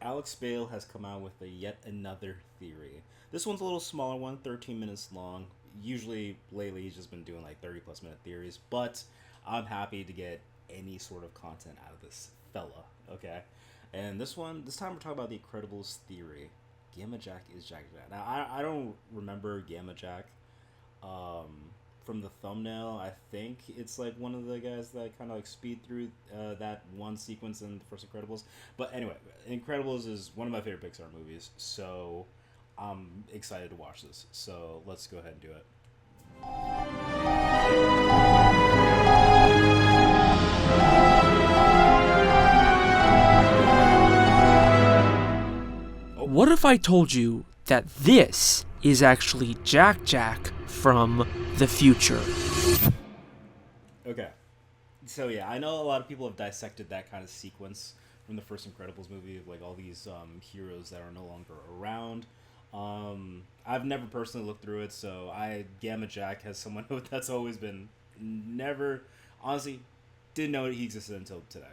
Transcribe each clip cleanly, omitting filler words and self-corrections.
Alex Bale has come out with yet another theory. This one's a little smaller one, 13 minutes long. Usually, lately, he's just been doing like 30 plus minute theories, but I'm happy to get any sort of content out of this fella, okay? And this time we're talking about the Incredibles theory. Gamma Jack is Jack Jack. Now, I don't remember Gamma Jack from the thumbnail. I think it's like one of the guys that kind of like speed through that one sequence in the first Incredibles. But anyway, Incredibles is one of my favorite Pixar movies, so I'm excited to watch this. So let's go ahead and do it. What if I told you that this is actually Jack Jack from the future? Okay. So yeah, I know a lot of people have dissected that kind of sequence from the first Incredibles movie, of like all these heroes that are no longer around. I've never personally looked through it, so Gamma Jack has someone that's always been honestly, didn't know he existed until today.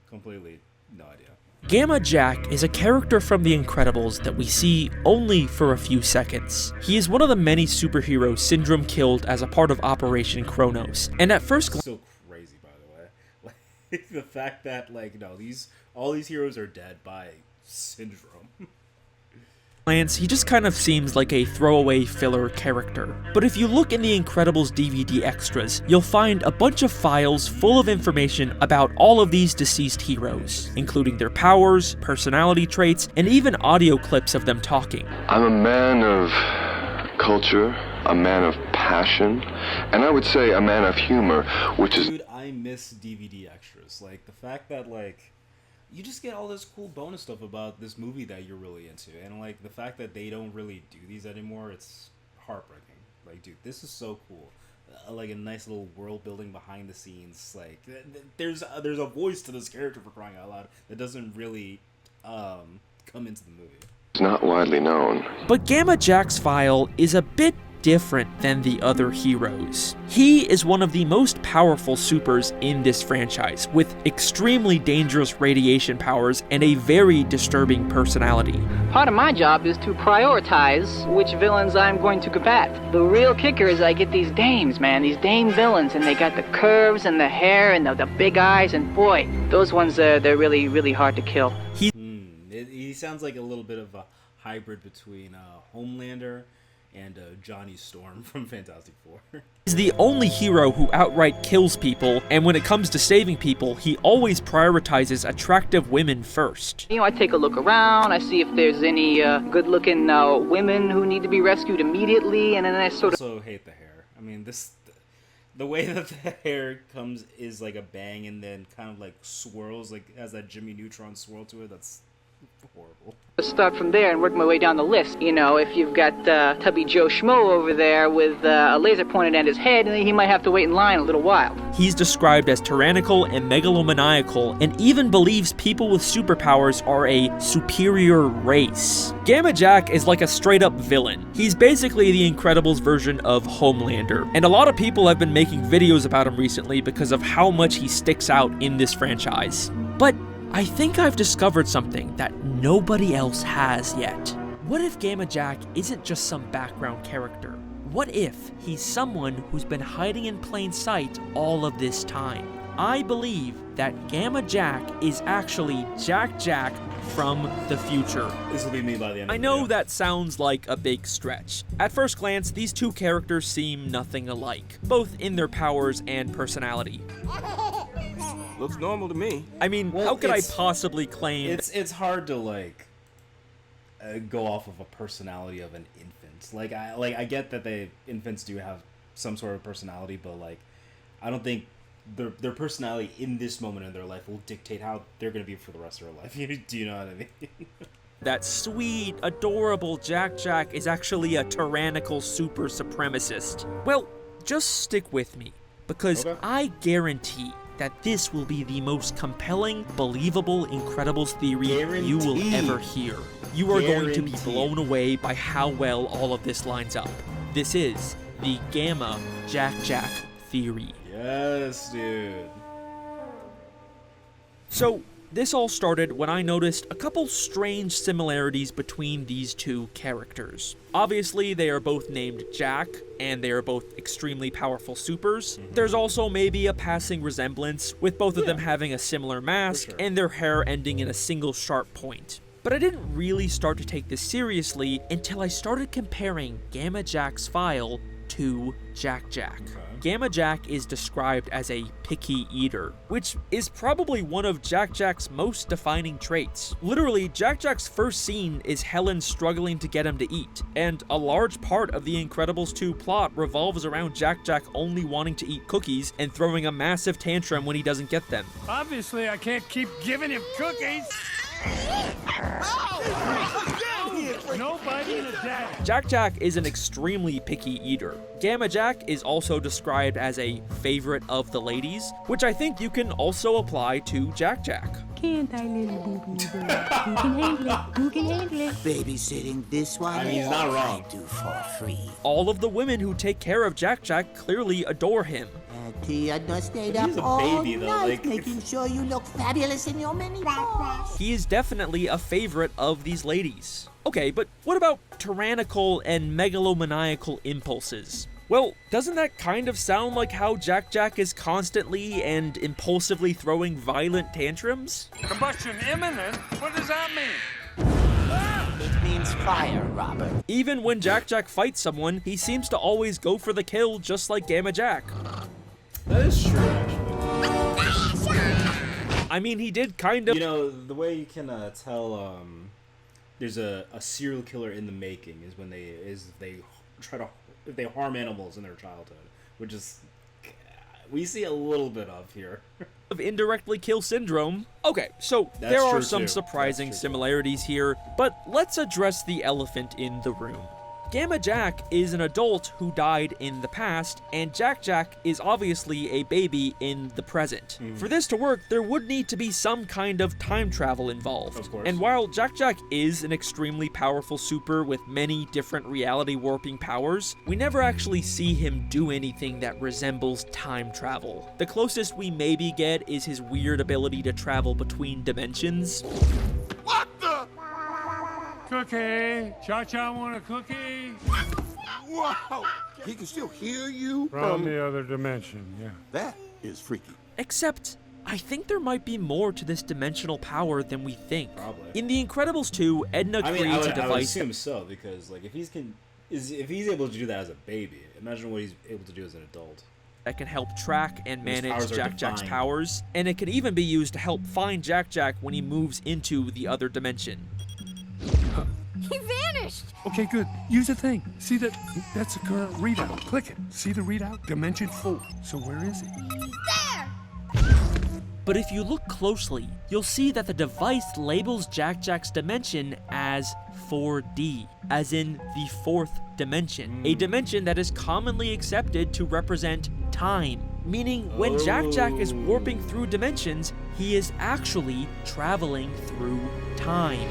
Completely no idea. Gamma Jack is a character from The Incredibles that we see only for a few seconds. He is one of the many superheroes Syndrome killed as a part of Operation Kronos, and at first so crazy, by the way. Like, the fact that all these heroes are dead by Syndrome. glance, he just kind of seems like a throwaway filler character. But if you look in the Incredibles DVD extras, you'll find a bunch of files full of information about all of these deceased heroes, including their powers, personality traits, and even audio clips of them talking. I'm a man of culture, a man of passion, and I would say a man of humor, which is... Dude, I miss DVD extras. Like, the fact that, like, you just get all this cool bonus stuff about this movie that you're really into, and like the fact that they don't really do these anymore, it's heartbreaking. Like, dude, this is so cool. Like a nice little world building behind the scenes. Like, there's a voice to this character, for crying out loud, that doesn't really come into the movie. It's not widely known. But Gamma Jack's file is a bit different than the other heroes. He is one of the most powerful supers in this franchise, with extremely dangerous radiation powers and a very disturbing personality. Part of my job is to prioritize which villains I'm going to combat. The real kicker is I get these dames, man, these dame villains, and they got the curves and the hair and the big eyes, and boy, those ones, they're really, really hard to kill. He sounds like a little bit of a hybrid between Homelander and Johnny Storm from Fantastic Four. He's the only hero who outright kills people, and when it comes to saving people, he always prioritizes attractive women first. You know, I take a look around, I see if there's any good-looking women who need to be rescued immediately, and then I sort of... I also hate the hair. I mean, the way that the hair comes is like a bang and then kind of like swirls, like has that Jimmy Neutron swirl to it. That's horrible. Start from there and work my way down the list. You know, if you've got Tubby Joe Schmo over there with a laser pointed at his head, he might have to wait in line a little while. He's described as tyrannical and megalomaniacal, and even believes people with superpowers are a superior race. Gamma Jack is like a straight-up villain. He's basically the Incredibles version of Homelander, and a lot of people have been making videos about him recently because of how much he sticks out in this franchise. But I think I've discovered something that nobody else has yet. What if Gamma Jack isn't just some background character? What if he's someone who's been hiding in plain sight all of this time? I believe that Gamma Jack is actually Jack Jack from the future. This will be me by the end of I the know video. that sounds like a big stretch. At first glance, these two characters seem nothing alike, both in their powers and personality. Looks normal to me. I mean, Well, how could I it's- possibly claim... It's hard to like go off of a personality of an infant. I get that infants do have some sort of personality, but like I don't think their personality in this moment in their life will dictate how they're going to be for the rest of their life. Do you know what I mean? That sweet, adorable Jack Jack is actually a tyrannical super supremacist. Well, just stick with me, because Okay. I guarantee that this will be the most compelling, believable Incredibles theory you will Guaranteed. ever hear. You are going to be Guaranteed. blown away by how well all of this lines up. This is the Gamma Jack Jack theory. Yes, dude. So, This all started when I noticed a couple strange similarities between these two characters. Obviously, they are both named Jack, and they are both extremely powerful supers. There's also maybe a passing resemblance, with both of them having a similar mask, and their hair ending in a single sharp point. But I didn't really start to take this seriously until I started comparing Gamma Jack's file to Jack Jack. Gamma Jack is described as a picky eater, which is probably one of Jack Jack's most defining traits. Literally, Jack Jack's first scene is Helen struggling to get him to eat, and a large part of the Incredibles 2 plot revolves around Jack Jack only wanting to eat cookies and throwing a massive tantrum when he doesn't get them. Obviously, I can't keep giving him cookies. No biting a dad. Jack Jack is an extremely picky eater. Gamma Jack is also described as a favorite of the ladies, which I think you can also apply to Jack Jack. Can't I, little baby girl? Who can handle it? Who can handle it? Babysitting this one. I mean, he's not wrong. I do for free. All of the women who take care of Jack Jack clearly adore him. Tia just stayed He's up a all baby, though, night like- making sure you look fabulous in your mini dress. He is definitely a favorite of these ladies. Okay, but what about tyrannical and megalomaniacal impulses? Well, doesn't that kind of sound like how Jack Jack is constantly and impulsively throwing violent tantrums? Combustion imminent? What does that mean? It means fire, Robert. Even when Jack Jack fights someone, he seems to always go for the kill just like Gamma Jack. That is true, actually. I mean, he did kind of... You know, the way you can tell there's a serial killer in the making is when they harm animals in their childhood, which is we see a little bit of here. Of indirectly kill syndrome. Okay, so That's there are true, some too. surprising That's true, too. similarities here, but let's address the elephant in the room. Gamma Jack is an adult who died in the past, and Jack Jack is obviously a baby in the present. For this to work, there would need to be some kind of time travel involved. Of course. And while Jack Jack is an extremely powerful super with many different reality warping powers, we never actually see him do anything that resembles time travel. The closest we maybe get is his weird ability to travel between dimensions. Cookie. Cha-Cha want a cookie? Wow! He can still hear you From the other dimension, yeah. That is freaky. Except, I think there might be more to this dimensional power than we think. Probably. In The Incredibles 2, Edna I mean, creates a I would device assume so, because like if he's able to do that as a baby, imagine what he's able to do as an adult. that can help track and His manage powers are Jack Jack's divine. powers, and it can even be used to help find Jack Jack when he moves into the other dimension. He vanished! Okay, good. Use the thing. See that? That's the current readout. Click it. See the readout? Dimension 4. So where is he? But if you look closely, you'll see that the device labels Jack Jack's dimension as 4D, as in the fourth dimension, a dimension that is commonly accepted to represent time. Meaning, when Jack Jack is warping through dimensions, he is actually traveling through time.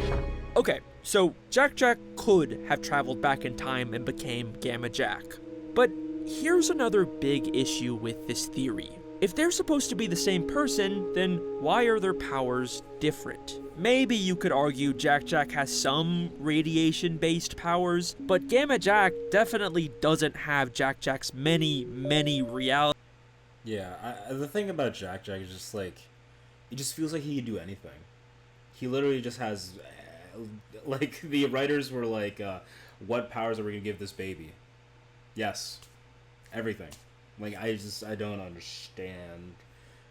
Okay, so Jack Jack could have traveled back in time and became Gamma Jack. But here's another big issue with this theory. If they're supposed to be the same person, then why are their powers different? Maybe you could argue Jack Jack has some radiation-based powers, but Gamma Jack definitely doesn't have Jack Jack's many reality. Yeah, the thing about Jack Jack is just like, it just feels like he could do anything. He literally just has, like, the writers were like, what powers are we gonna give this baby? Yes, everything. Like, I don't understand.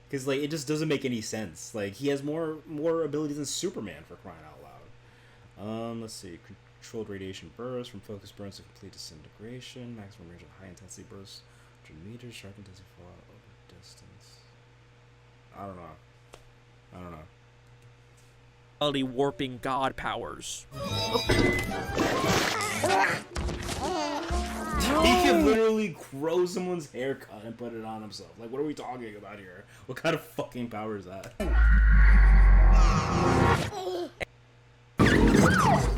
Because, like, it just doesn't make any sense. Like, he has more abilities than Superman, for crying out loud. Let's see. Controlled radiation bursts, from focus burns to complete disintegration. Maximum range of high intensity bursts. 100 meters, sharp intensity fallout over distance. I don't know. Warping god powers. He can literally grow someone's haircut and put it on himself. Like, what are we talking about here? What kind of fucking power is that?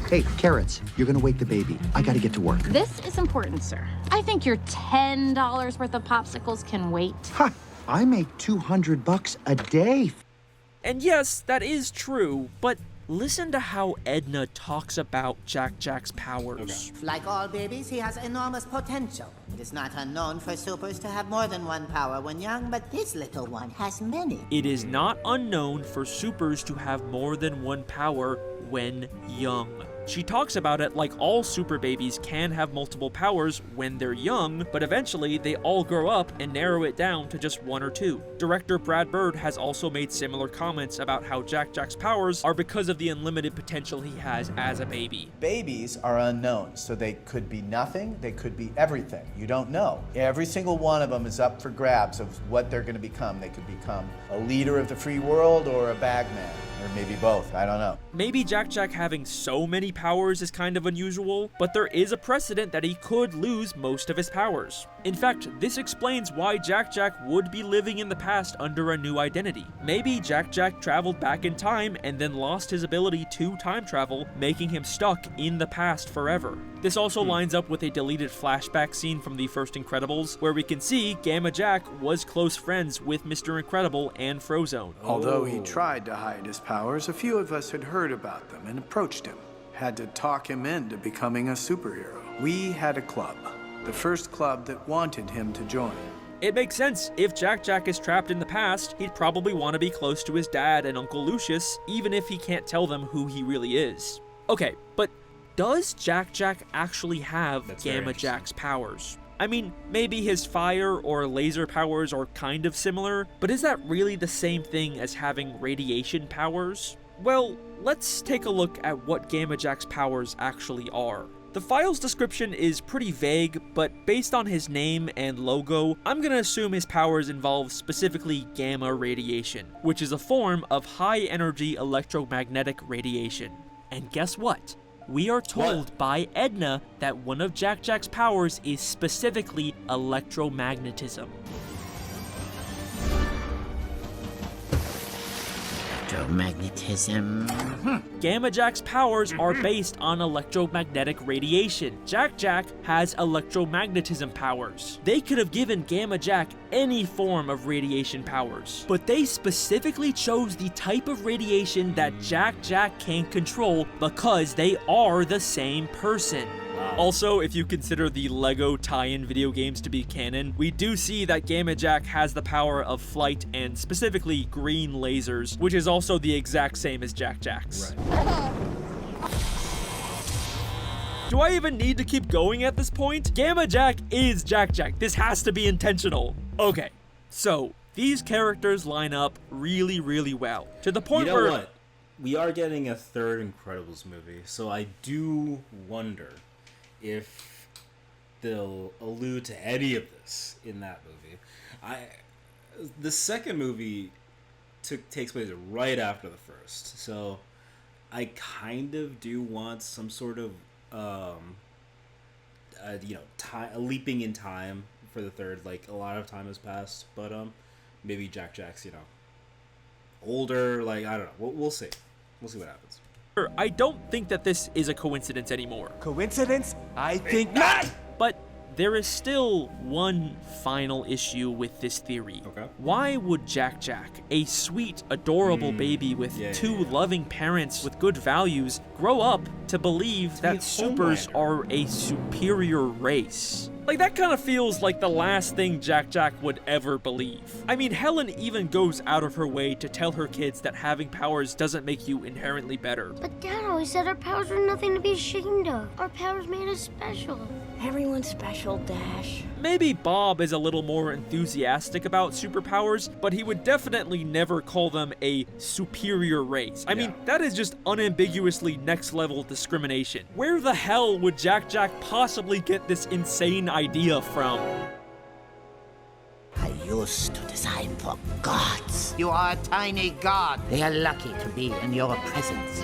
Hey, Carrots, you're gonna wake the baby. I gotta get to work. This is important, sir. I think your $10 worth of popsicles can wait. Ha! I make $200 a day. And yes, that is true, but listen to how Edna talks about Jack Jack's powers. Like all babies, he has enormous potential. It is not unknown for supers to have more than one power when young, but this little one has many. It is not unknown for supers to have more than one power when young. She talks about it like all super babies can have multiple powers when they're young, but eventually they all grow up and narrow it down to just one or two. Director Brad Bird has also made similar comments about how Jack Jack's powers are because of the unlimited potential he has as a baby. Babies are unknown, so they could be nothing, they could be everything. You don't know. Every single one of them is up for grabs of what they're going to become. They could become a leader of the free world or a bagman, or maybe both. I don't know. Maybe Jack Jack having so many powers is kind of unusual, but there is a precedent that he could lose most of his powers. In fact, this explains why Jack Jack would be living in the past under a new identity. Maybe Jack Jack traveled back in time and then lost his ability to time travel, making him stuck in the past forever. This also lines up with a deleted flashback scene from the first Incredibles, where we can see Gamma Jack was close friends with Mr. Incredible and Frozone. Although he tried to hide his powers, a few of us had heard about them and approached him. Had to talk him into becoming a superhero. We had a club. The first club that wanted him to join. It makes sense. If Jack Jack is trapped in the past, he'd probably want to be close to his dad and Uncle Lucius, even if he can't tell them who he really is. Okay, but does Jack Jack actually have Gamma Jack's powers? I mean, maybe his fire or laser powers are kind of similar, but is that really the same thing as having radiation powers? Well, let's take a look at what Gamma Jack's powers actually are. The file's description is pretty vague, but based on his name and logo, I'm gonna assume his powers involve specifically gamma radiation, which is a form of high-energy electromagnetic radiation. And guess what? We are told by Edna that one of Jack Jack's powers is specifically electromagnetism. Electromagnetism. Gamma Jack's powers are based on electromagnetic radiation. Jack Jack has electromagnetism powers. They could have given Gamma Jack any form of radiation powers, but they specifically chose the type of radiation that Jack Jack can control because they are the same person. Also, if you consider the LEGO tie-in video games to be canon, we do see that Gamma Jack has the power of flight and specifically green lasers, which is also the exact same as Jack Jack's. Right. Do I even need to keep going at this point? Gamma Jack is Jack Jack. This has to be intentional. Okay, so these characters line up really, really well. To the point where... what? We are getting a third Incredibles movie, so I do wonder if they'll allude to any of this in that movie. The second movie takes place right after the first, so I kind of do want some sort of leaping in time for the third. Like, a lot of time has passed, but maybe Jack Jack's older. Like, I don't know. We'll see. We'll see what happens. I don't think that this is a coincidence anymore. Coincidence? I think not! But there is still one final issue with this theory. Okay. Why would Jack Jack, a sweet, adorable baby with two loving parents with good values, grow up to believe that supers are a superior race? Like, that kind of feels like the last thing Jack Jack would ever believe. I mean, Helen even goes out of her way to tell her kids that having powers doesn't make you inherently better. But Dad always said our powers were nothing to be ashamed of. Our powers made us special. Everyone's special, Dash. Maybe Bob is a little more enthusiastic about superpowers, but he would definitely never call them a superior race. I mean, that is just unambiguously next-level discrimination. Where the hell would Jack Jack possibly get this insane idea from? I used to design for gods. You are a tiny god. They are lucky to be in your presence.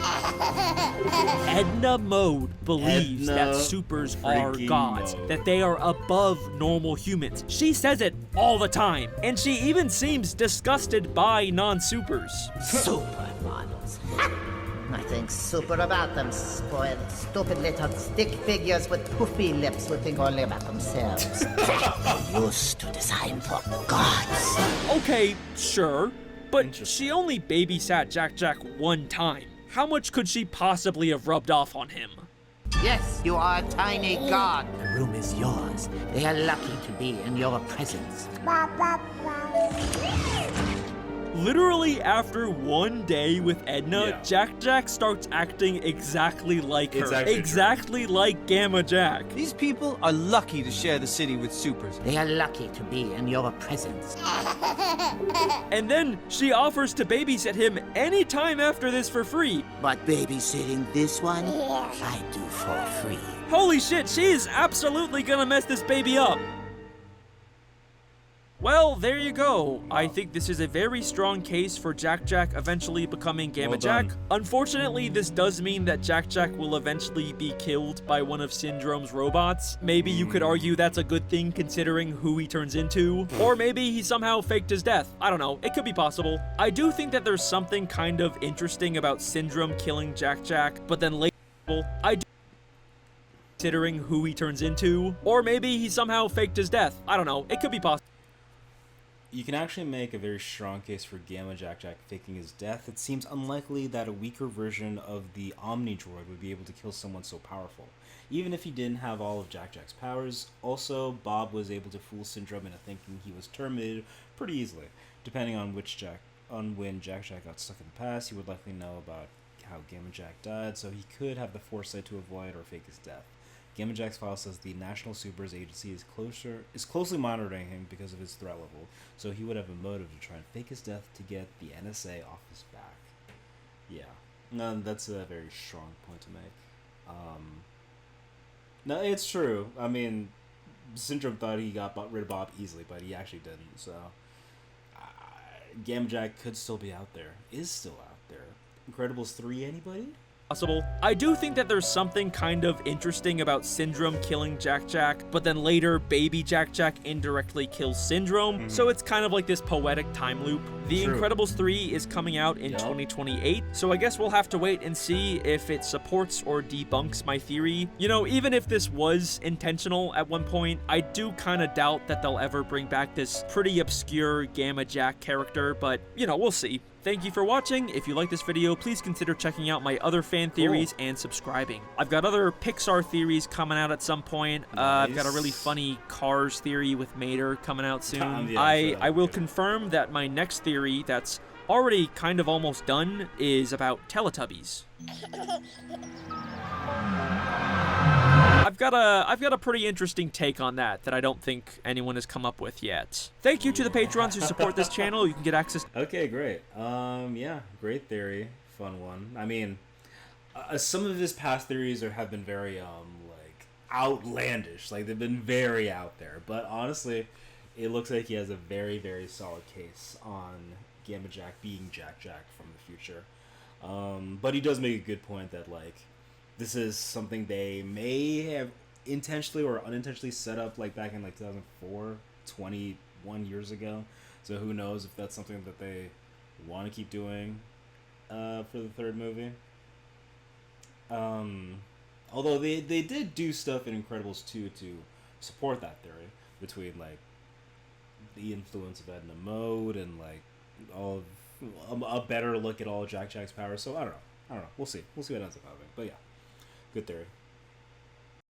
Edna Mode believes that supers are gods, that they are above normal humans. She says it all the time, and she even seems disgusted by non-supers. Supermodels. Nothing super about them, spoiled, stupid little stick figures with poofy lips who think only about themselves. I used to design for gods. Okay, sure. But she only babysat Jack Jack one time. How much could she possibly have rubbed off on him? Yes, you are a tiny god. The room is yours. They are lucky to be in your presence. Literally after one day with Edna, Jack Jack starts acting exactly like her. Exactly like Gamma Jack. These people are lucky to share the city with supers. They are lucky to be in your presence. And then she offers to babysit him anytime after this for free. But babysitting this one, I do for free. Holy shit, she is absolutely gonna mess this baby up. Well, there you go. I think this is a very strong case for Jack Jack eventually becoming Gamma Jack. Unfortunately, this does mean that Jack Jack will eventually be killed by one of Syndrome's robots. Maybe you could argue that's a good thing considering who he turns into. Or maybe he somehow faked his death. I don't know. It could be possible. I do think that there's something kind of interesting about Syndrome killing Jack Jack, but then later, considering who he turns into. Or maybe he somehow faked his death. I don't know. It could be possible. You can actually make a very strong case for Gamma Jack Jack faking his death. It seems unlikely that a weaker version of the Omni Droid would be able to kill someone so powerful, even if he didn't have all of Jack Jack's powers. Also, Bob was able to fool Syndrome into thinking he was terminated pretty easily. Depending on when Jack Jack got stuck in the past, he would likely know about how Gamma Jack died, so he could have the foresight to avoid or fake his death. Gamma Jack's file says the National Supers Agency is closely monitoring him because of his threat level, so he would have a motive to try and fake his death to get the NSA off his back. Yeah, no, that's a very strong point to make. No, it's true. I mean, Syndrome thought he got rid of Bob easily, but he actually didn't, so Gamma Jack could still be out there, is still out there. Incredibles 3, anybody? Possible. I do think that there's something kind of interesting about Syndrome killing Jack Jack, but then later baby Jack Jack indirectly kills Syndrome, so it's kind of like this poetic time loop. The Incredibles 3 is coming out in 2028, so I guess we'll have to wait and see if it supports or debunks my theory. You know, even if this was intentional at one point, I do kind of doubt that they'll ever bring back this pretty obscure Gamma Jack character, but, you know, we'll see. Thank you for watching. If you like this video, please consider checking out my other fan theories and subscribing. I've got other Pixar theories coming out at some point. I've got a really funny Cars theory with Mater coming out soon. I will confirm that my next theory that's already kind of almost done is about Teletubbies. I've got a pretty interesting take on that I don't think anyone has come up with yet. Thank you to the patrons who support this channel. You can get access. Okay, great. Yeah, great theory, fun one. I mean, some of his past theories have been very like outlandish. Like they've been very out there. But honestly, it looks like he has a very, very solid case on Gamma Jack being Jack Jack from the future. But he does make a good point that like, this is something they may have intentionally or unintentionally set up like back in like 2004, 21 years ago. So who knows if that's something that they want to keep doing for the third movie. Although they did do stuff in Incredibles 2 to support that theory, between like the influence of Edna Mode and like all of, a better look at all of Jack Jack's powers. So I don't know. We'll see what ends up happening. But yeah. Good theory.